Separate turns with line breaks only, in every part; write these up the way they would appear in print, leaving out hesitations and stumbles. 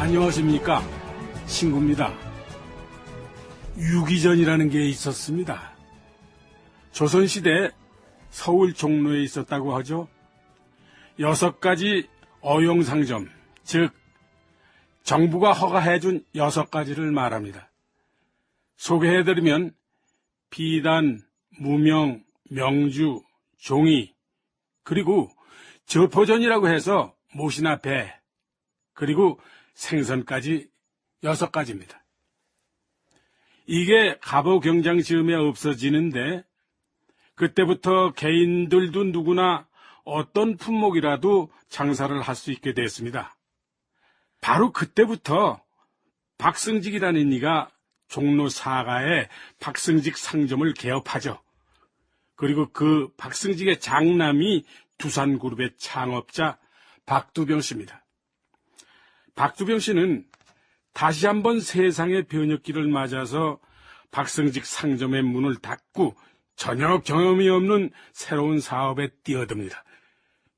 안녕하십니까. 신구입니다. 유기전이라는 게 있었습니다. 조선시대 서울 종로에 있었다고 하죠. 6가지 어용상점, 즉 정부가 허가해준 6가지를 말합니다. 소개해드리면 비단, 무명, 명주, 종이, 그리고 저포전이라고 해서 못이나 배, 그리고 생선까지 6가지입니다. 이게 갑오경장 즈음에 없어지는데 그때부터 개인들도 누구나 어떤 품목이라도 장사를 할 수 있게 됐습니다. 바로 그때부터 박승직이라는 이가 종로 4가에 박승직 상점을 개업하죠. 그리고 그 박승직의 장남이 두산그룹의 창업자 박두병 씨입니다. 박두병 씨는 다시 한번 세상의 변혁기를 맞아서 박승직 상점의 문을 닫고 전혀 경험이 없는 새로운 사업에 뛰어듭니다.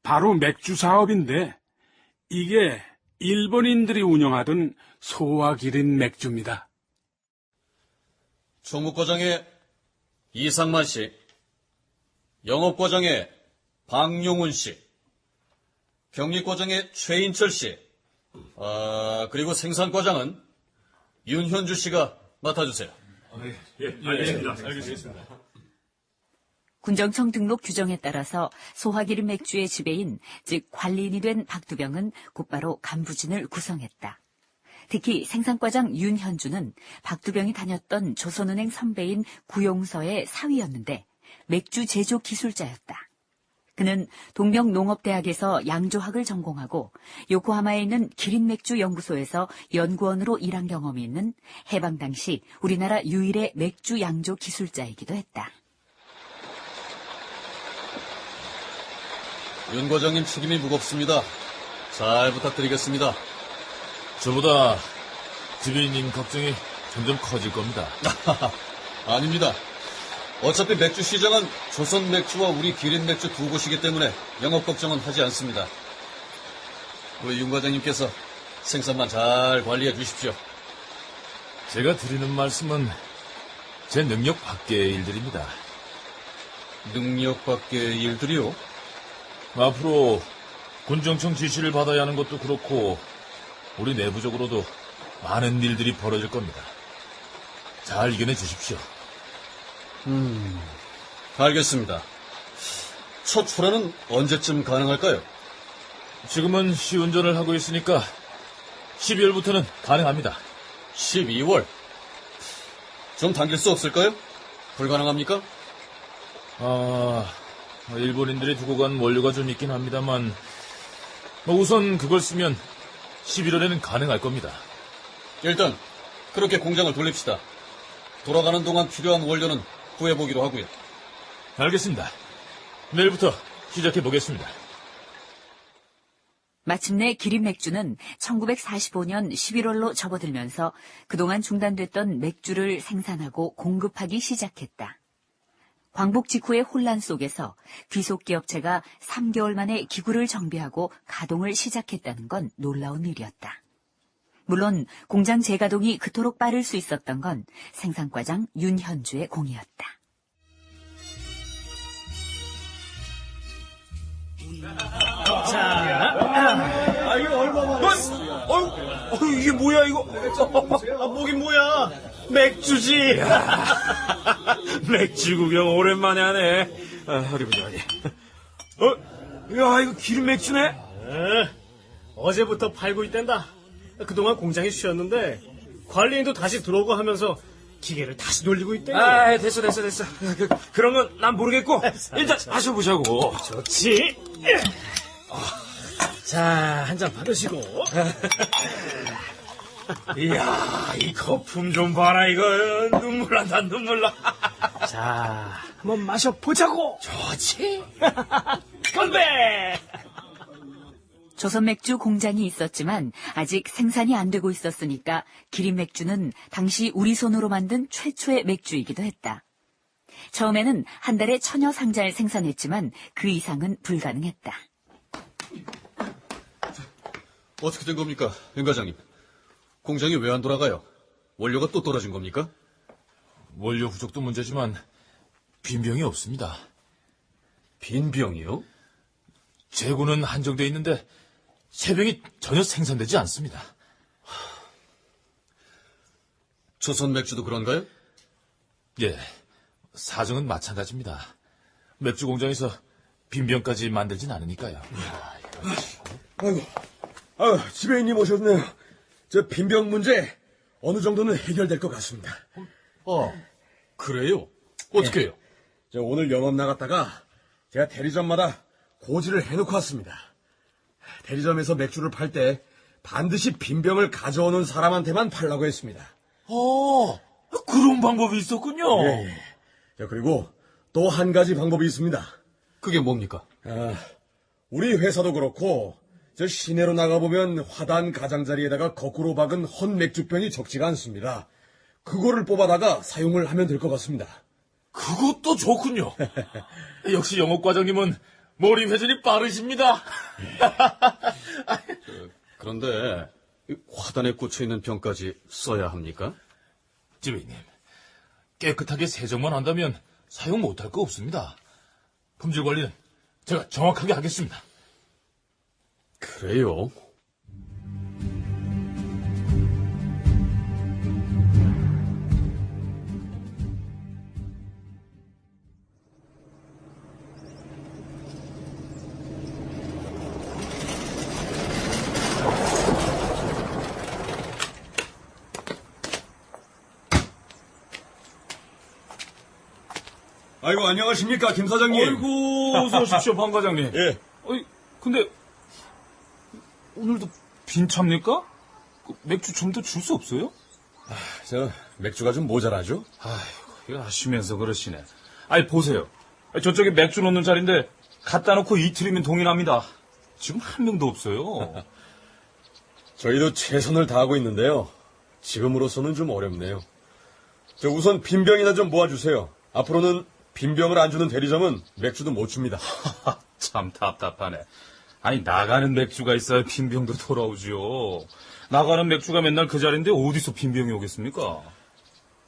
바로 맥주 사업인데 이게 일본인들이 운영하던 소화기린 맥주입니다.
총무과장의 이상만 씨, 영업과장의 박용훈 씨, 경리과장의 최인철 씨, 그리고 생산과장은 윤현주 씨가 맡아주세요.
알겠습니다.
군정청 등록 규정에 따라서 소화기름 맥주의 지배인, 즉 관리인이 된 박두병은 곧바로 간부진을 구성했다. 특히 생산과장 윤현주는 박두병이 다녔던 조선은행 선배인 구용서의 사위였는데 맥주 제조 기술자였다. 그는 동명농업대학에서 양조학을 전공하고 요코하마에 있는 기린맥주 연구소에서 연구원으로 일한 경험이 있는 해방 당시 우리나라 유일의 맥주 양조 기술자이기도 했다.
윤 과장님 책임이 무겁습니다. 잘 부탁드리겠습니다.
저보다 지배인님 걱정이 점점 커질 겁니다.
아닙니다. 어차피 맥주 시장은 조선 맥주와 우리 기린 맥주 두 곳이기 때문에 영업 걱정은 하지 않습니다. 우리 윤 과장님께서 생산만 잘 관리해 주십시오.
제가 드리는 말씀은 제 능력 밖의 일들입니다.
능력 밖의 일들이요?
앞으로 군정청 지시를 받아야 하는 것도 그렇고 우리 내부적으로도 많은 일들이 벌어질 겁니다. 잘 이겨내 주십시오.
알겠습니다. 첫 출하는 언제쯤 가능할까요?
지금은 시운전을 하고 있으니까 12월부터는 가능합니다.
12월. 좀 당길 수 없을까요? 불가능합니까?
일본인들이 두고 간 원료가 좀 있긴 합니다만 우선 그걸 쓰면 11월에는 가능할 겁니다.
일단 그렇게 공장을 돌립시다. 돌아가는 동안 필요한 원료는 구해보기로 하고요.
알겠습니다. 내일부터 시작해보겠습니다.
마침내 기린맥주는 1945년 11월로 접어들면서 그동안 중단됐던 맥주를 생산하고 공급하기 시작했다. 광복 직후의 혼란 속에서 귀속기업체가 3개월 만에 기구를 정비하고 가동을 시작했다는 건 놀라운 일이었다. 물론 공장 재가동이 그토록 빠를 수 있었던 건 생산과장 윤현주의 공이었다.
이거 얼마만에? 이게 뭐야 이거? 뭐긴 뭐야? 맥주지. 맥주 구경 오랜만에 하네. 어디 보자 어디. 야 이거 기름 맥주네.
어제부터 팔고 있댄다. 그동안 공장이 쉬었는데 관리인도 다시 들어오고 하면서 기계를 다시 돌리고 있대.
됐어. 그런 건 난 모르겠고 일단 마셔보자고.
좋지. 자, 한 잔 받으시고.
이야 이 거품 좀 봐라 이거. 눈물 난다 눈물 나.
자, 한번 마셔보자고.
좋지. 건배.
조선맥주 공장이 있었지만 아직 생산이 안 되고 있었으니까 기린맥주는 당시 우리 손으로 만든 최초의 맥주이기도 했다. 처음에는 한 달에 1000여 상자를 생산했지만 그 이상은 불가능했다.
어떻게 된 겁니까, 윤 과장님? 공장이 왜 안 돌아가요? 원료가 또 떨어진 겁니까?
원료 부족도 문제지만 빈병이 없습니다.
빈병이요?
재고는 한정돼 있는데 새병이 전혀 생산되지 않습니다.
조선 맥주도 그런가요?
예, 사정은 마찬가지입니다. 맥주 공장에서 빈병까지 만들진 않으니까요.
아이고, 지배인님 오셨네요. 저 빈병 문제 어느 정도는 해결될 것 같습니다.
그래요? 어떻게 해요?
저 오늘 영업 나갔다가 제가 대리점마다 고지를 해놓고 왔습니다. 대리점에서 맥주를 팔 때 반드시 빈병을 가져오는 사람한테만 팔라고 했습니다.
그런 방법이 있었군요.
예. 자, 그리고 또 한 가지 방법이 있습니다.
그게 뭡니까?
우리 회사도 그렇고 저 시내로 나가보면 화단 가장자리에다가 거꾸로 박은 헌 맥주병이 적지가 않습니다. 그거를 뽑아다가 사용을 하면 될 것 같습니다.
그것도 좋군요. 역시 영업과장님은 머리 회전이 빠르십니다.
그런데 이 화단에 꽂혀있는 병까지 써야 합니까?
지배인님, 깨끗하게 세정만 한다면 사용 못할 거 없습니다. 품질 관리는 제가 정확하게 하겠습니다.
그래요?
아이고, 안녕하십니까, 김 사장님.
아이고, 어서 오십시오, 방 과장님.
예.
어이, 근데, 오늘도 빈차입니까? 맥주 좀 더 줄 수 없어요?
저 맥주가 좀 모자라죠?
아이고, 이거 아시면서 그러시네. 아니, 보세요. 저쪽에 맥주 놓는 자리인데, 갖다 놓고 이틀이면 동일합니다. 지금 한 명도 없어요.
저희도 최선을 다하고 있는데요. 지금으로서는 좀 어렵네요. 저 우선 빈병이나 좀 모아주세요. 앞으로는 빈병을 안 주는 대리점은 맥주도 못 줍니다.
참 답답하네. 아니, 나가는 맥주가 있어야 빈병도 돌아오지요. 나가는 맥주가 맨날 그 자리인데 어디서 빈병이 오겠습니까?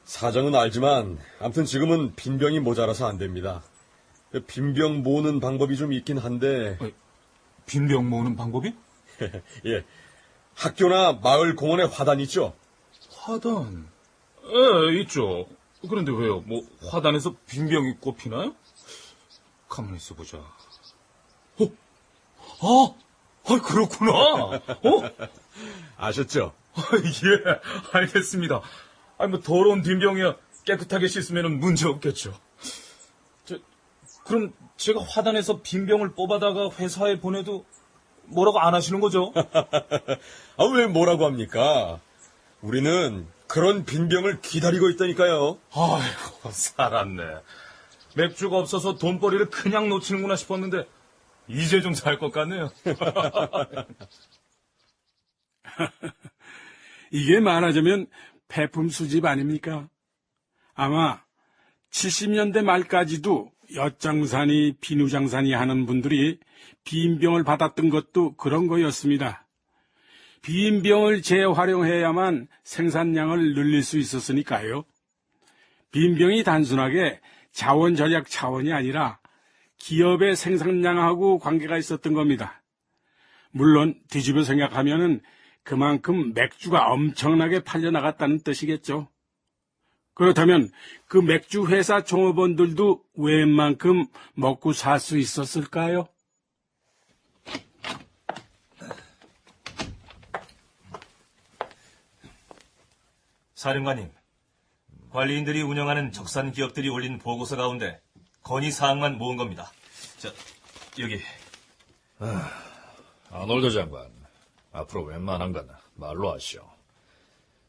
사정은 알지만 아무튼 지금은 빈병이 모자라서 안 됩니다. 빈병 모으는 방법이 좀 있긴 한데
빈병 모으는 방법이?
예, 학교나 마을 공원에 화단 있죠?
화단. 예, 있죠. 그런데 왜요? 뭐, 화단에서 빈병이 꼽히나요? 가만히 있어보자. 그렇구나.
아셨죠?
예, 알겠습니다. 아니, 뭐, 더러운 빈병이야 깨끗하게 씻으면 문제 없겠죠. 그럼 제가 화단에서 빈병을 뽑아다가 회사에 보내도 뭐라고 안 하시는 거죠?
아, 왜 뭐라고 합니까? 우리는 그런 빈병을 기다리고 있다니까요.
아이고, 살았네. 맥주가 없어서 돈벌이를 그냥 놓치는구나 싶었는데, 이제 좀 살 것 같네요.
이게 말하자면 폐품 수집 아닙니까? 아마 70년대 말까지도 엿장사니 비누장사니 하는 분들이 빈병을 받았던 것도 그런 거였습니다. 빈병을 재활용해야만 생산량을 늘릴 수 있었으니까요. 빈병이 단순하게 자원 절약 차원이 아니라 기업의 생산량하고 관계가 있었던 겁니다. 물론 뒤집어 생각하면은 그만큼 맥주가 엄청나게 팔려나갔다는 뜻이겠죠. 그렇다면 그 맥주 회사 종업원들도 웬만큼 먹고 살 수 있었을까요?
사령관님, 관리인들이 운영하는 적산 기업들이 올린 보고서 가운데 건의 사항만 모은 겁니다. 자, 여기.
아놀드 장관, 앞으로 웬만한 건 말로 하시오.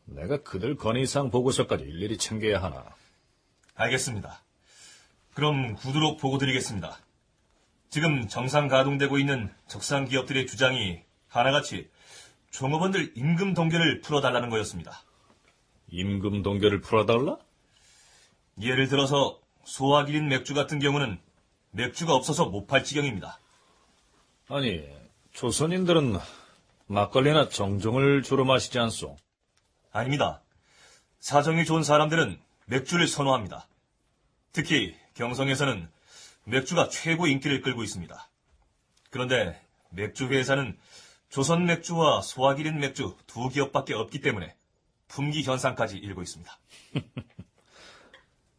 내가 그들 건의사항 보고서까지 일일이 챙겨야 하나.
알겠습니다. 그럼 구두록 보고 드리겠습니다. 지금 정상 가동되고 있는 적산 기업들의 주장이 하나같이 종업원들 임금 동결을 풀어달라는 거였습니다.
임금 동결을 풀어달라?
예를 들어서 소화기린 맥주 같은 경우는 맥주가 없어서 못 팔 지경입니다.
아니, 조선인들은 막걸리나 정종을 주로 마시지 않소?
아닙니다. 사정이 좋은 사람들은 맥주를 선호합니다. 특히 경성에서는 맥주가 최고 인기를 끌고 있습니다. 그런데 맥주 회사는 조선 맥주와 소화기린 맥주 두 기업밖에 없기 때문에 품귀 현상까지 일고 있습니다.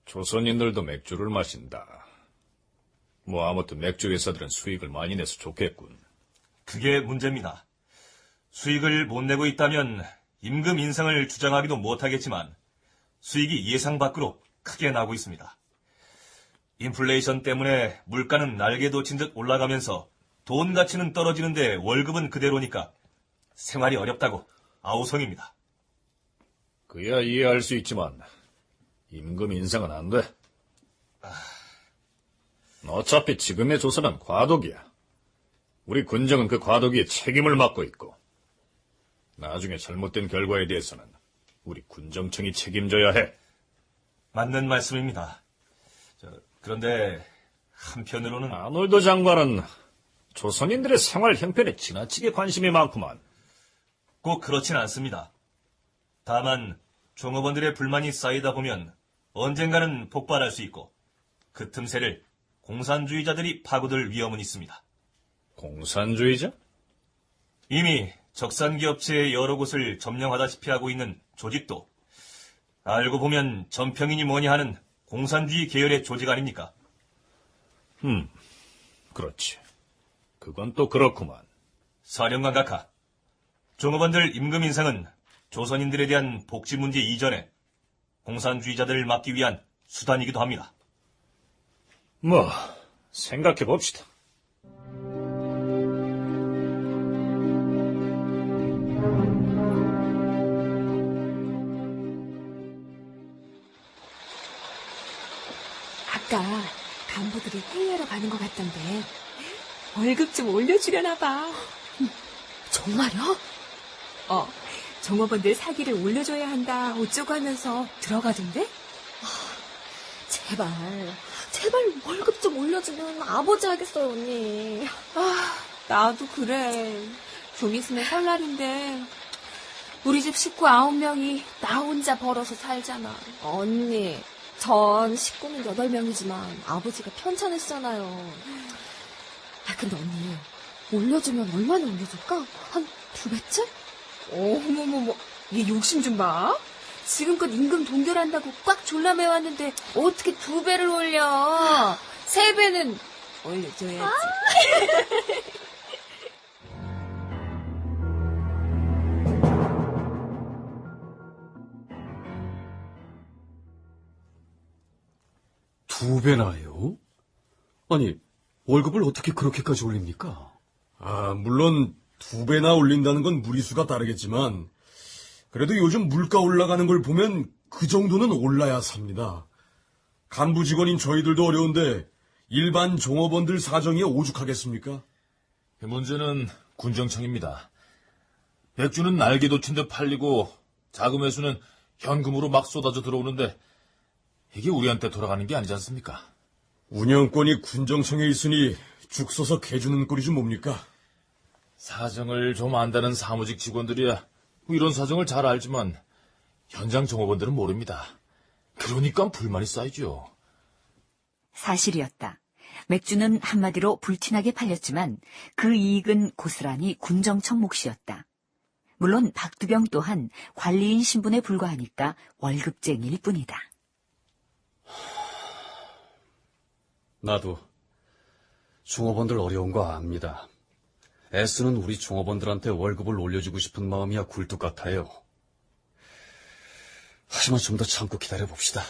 조선인들도 맥주를 마신다. 뭐 아무튼 맥주 회사들은 수익을 많이 내서 좋겠군.
그게 문제입니다. 수익을 못 내고 있다면 임금 인상을 주장하기도 못하겠지만 수익이 예상 밖으로 크게 나고 있습니다. 인플레이션 때문에 물가는 날개 돋친 듯 올라가면서 돈 가치는 떨어지는데 월급은 그대로니까 생활이 어렵다고 아우성입니다.
그야 이해할 수 있지만 임금 인상은 안 돼. 어차피 지금의 조선은 과도기야. 우리 군정은 그 과도기에 책임을 맡고 있고 나중에 잘못된 결과에 대해서는 우리 군정청이 책임져야 해.
맞는 말씀입니다. 그런데 한편으로는
아놀드 장관은 조선인들의 생활 형편에 지나치게 관심이 많구만.
꼭 그렇진 않습니다. 다만 종업원들의 불만이 쌓이다 보면 언젠가는 폭발할 수 있고 그 틈새를 공산주의자들이 파고들 위험은 있습니다.
공산주의자?
이미 적산기 업체의 여러 곳을 점령하다시피 하고 있는 조직도 알고 보면 전평이니 뭐니 하는 공산주의 계열의 조직 아닙니까?
그렇지. 그건 또 그렇구만.
사령관 각하, 종업원들 임금 인상은 조선인들에 대한 복지 문제 이전에 공산주의자들을 막기 위한 수단이기도 합니다.
뭐 생각해 봅시다.
아까 간부들이 회의하러 가는 것 같던데 월급 좀 올려주려나 봐.
정말요?
종업원들 사기를 올려줘야 한다 어쩌고 하면서 들어가던데?
제발 월급 좀 올려주면 아버지 하겠어요, 언니.
나도 그래. 좀 있으면 설날인데 우리 집 식구 9명이 나 혼자 벌어서 살잖아.
언니, 전 식구는 8명이지만 아버지가 편찮으시잖아요. 근데 언니, 올려주면 얼마나 올려줄까? 한 2배쯤?
어머머머, 얘 욕심 좀 봐. 지금껏 임금 동결한다고 꽉 졸라매왔는데 어떻게 2배를 올려? 3배는 올려줘야지.
두 배나요? 아니, 월급을 어떻게 그렇게까지 올립니까?
물론 2배나 올린다는 건 무리수가 다르겠지만 그래도 요즘 물가 올라가는 걸 보면 그 정도는 올라야 삽니다. 간부 직원인 저희들도 어려운데 일반 종업원들 사정이 오죽하겠습니까?
문제는 군정청입니다. 맥주는 날개 돋친 듯 팔리고 자금 회수는 현금으로 막 쏟아져 들어오는데 이게 우리한테 돌아가는 게 아니지 않습니까?
운영권이 군정청에 있으니 죽 서서 개주는 꼴이 좀 뭡니까?
사정을 좀 안다는 사무직 직원들이야 이런 사정을 잘 알지만 현장 종업원들은 모릅니다. 그러니까 불만이 쌓이죠.
사실이었다. 맥주는 한마디로 불티나게 팔렸지만 그 이익은 고스란히 군정청 몫이었다. 물론 박두병 또한 관리인 신분에 불과하니까 월급쟁이일 뿐이다.
나도 종업원들 어려운 거 압니다. 애쓰는 우리 종업원들한테 월급을 올려주고 싶은 마음이야 굴뚝 같아요. 하지만 좀 더 참고 기다려봅시다.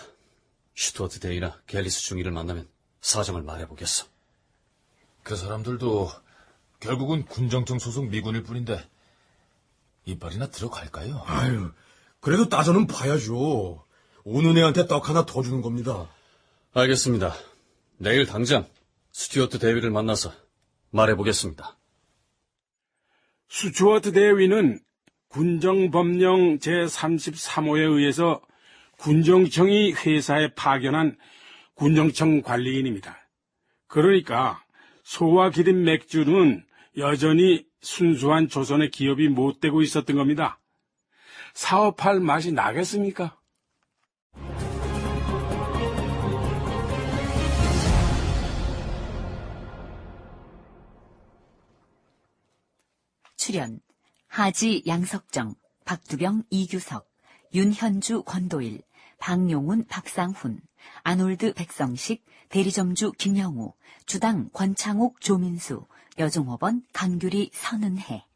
슈투어트 데이나 갤리스 중위를 만나면 사정을 말해보겠어.
그 사람들도 결국은 군정청 소속 미군일 뿐인데 이빨이나 들어갈까요?
아유, 그래도 따져는 봐야죠. 오는 애한테 떡 하나 더 주는 겁니다.
알겠습니다. 내일 당장 스튜어트 대위를 만나서 말해보겠습니다.
스튜어트 대위는 군정법령 제33호에 의해서 군정청이 회사에 파견한 군정청 관리인입니다. 그러니까 소와 기린 맥주는 여전히 순수한 조선의 기업이 못 되고 있었던 겁니다. 사업할 맛이 나겠습니까?
출연 하지 양석정, 박두병 이규석, 윤현주 권도일, 박용훈 박상훈, 아놀드 백성식, 대리점주 김영우, 주당 권창욱 조민수, 여종업원 강규리 선은혜.